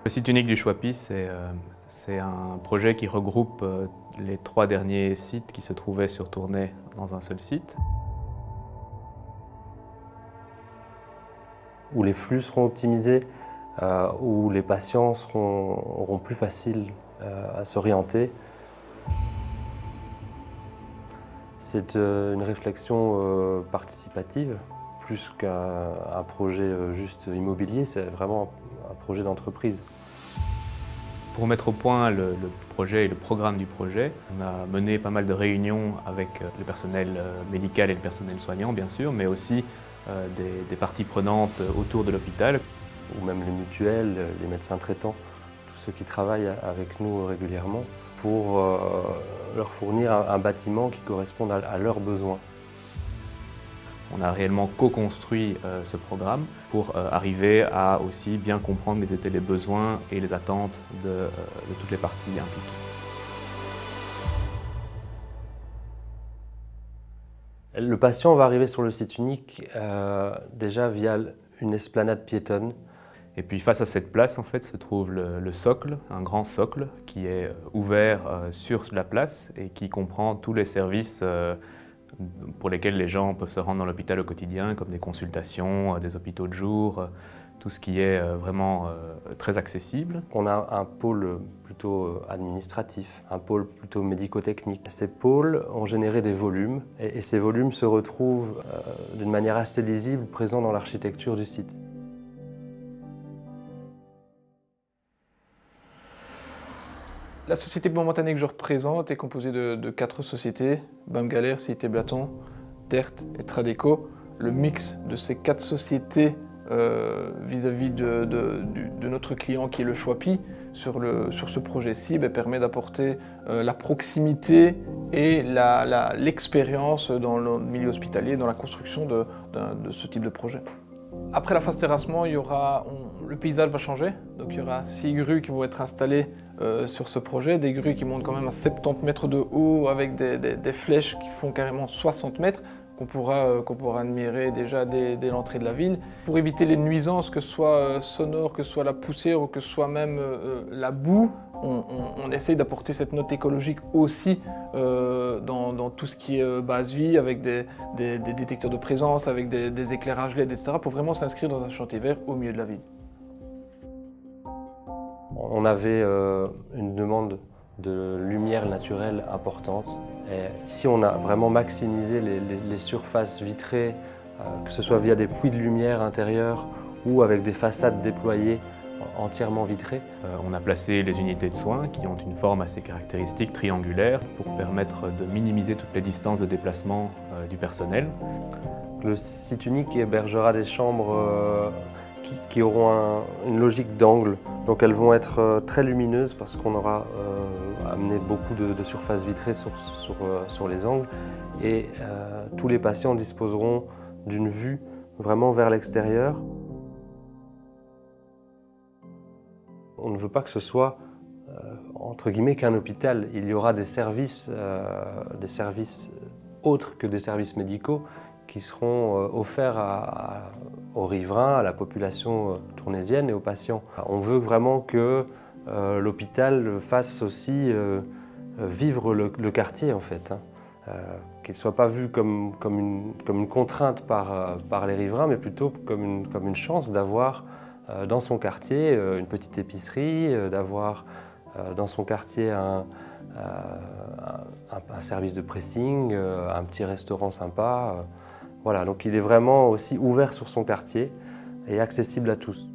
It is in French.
Le site unique du Choipy, c'est un projet qui regroupe les 3 derniers sites qui se trouvaient sur Tournai dans un seul site. Où les flux seront optimisés, où les patients auront plus facile à s'orienter. C'est une réflexion participative, plus qu'un projet juste immobilier, c'est vraiment un projet d'entreprise. Pour mettre au point le projet et le programme du projet, on a mené pas mal de réunions avec le personnel médical et le personnel soignant, bien sûr, mais aussi des parties prenantes autour de l'hôpital. Ou même les mutuelles, les médecins traitants, tous ceux qui travaillent avec nous régulièrement, pour leur fournir un bâtiment qui corresponde à leurs besoins. On a réellement co-construit ce programme pour arriver à aussi bien comprendre quels étaient les besoins et les attentes de toutes les parties impliquées. Le patient va arriver sur le site unique déjà via une esplanade piétonne. Et puis face à cette place, en fait, se trouve le socle, un grand socle qui est ouvert sur la place et qui comprend tous les services pour lesquels les gens peuvent se rendre dans l'hôpital au quotidien, comme des consultations, des hôpitaux de jour, tout ce qui est vraiment très accessible. On a un pôle plutôt administratif, un pôle plutôt médico-technique. Ces pôles ont généré des volumes et ces volumes se retrouvent d'une manière assez lisible présents dans l'architecture du site. La société momentanée que je représente est composée de 4 sociétés, BAM Galère, Cité Blaton, DERT et Tradeco. Le mix de ces 4 sociétés vis-à-vis de notre client qui est le Choipy sur ce projet-ci permet d'apporter la proximité et l'expérience dans le milieu hospitalier, dans la construction de ce type de projet. Après la phase terrassement, le paysage va changer. Donc il y aura 6 grues qui vont être installées sur ce projet, des grues qui montent quand même à 70 mètres de haut avec des flèches qui font carrément 60 mètres qu'on pourra admirer déjà dès l'entrée de la ville. Pour éviter les nuisances, que ce soit sonore, que ce soit la poussière ou que ce soit même la boue, on essaye d'apporter cette note écologique aussi dans tout ce qui est base vie, avec des détecteurs de présence, avec des éclairages LED, etc. pour vraiment s'inscrire dans un chantier vert au milieu de la ville. On avait une demande de lumière naturelle importante. Et ici, on a vraiment maximisé les surfaces vitrées, que ce soit via des puits de lumière intérieurs ou avec des façades déployées entièrement vitrées. On a placé les unités de soins qui ont une forme assez caractéristique triangulaire pour permettre de minimiser toutes les distances de déplacement du personnel. Le site unique hébergera des chambres qui auront une logique d'angle. Donc elles vont être très lumineuses parce qu'on aura amené beaucoup de surfaces vitrées sur les angles. Et tous les patients disposeront d'une vue vraiment vers l'extérieur. On ne veut pas que ce soit, entre guillemets, qu'un hôpital. Il y aura des services autres que des services médicaux qui seront offerts aux riverains, à la population tournaisienne et aux patients. On veut vraiment que l'hôpital fasse aussi vivre le quartier, en fait. Qu'il ne soit pas vu comme une contrainte par les riverains, mais plutôt comme une chance d'avoir dans son quartier une petite épicerie, d'avoir dans son quartier un service de pressing, un petit restaurant sympa. Voilà, donc il est vraiment aussi ouvert sur son quartier et accessible à tous.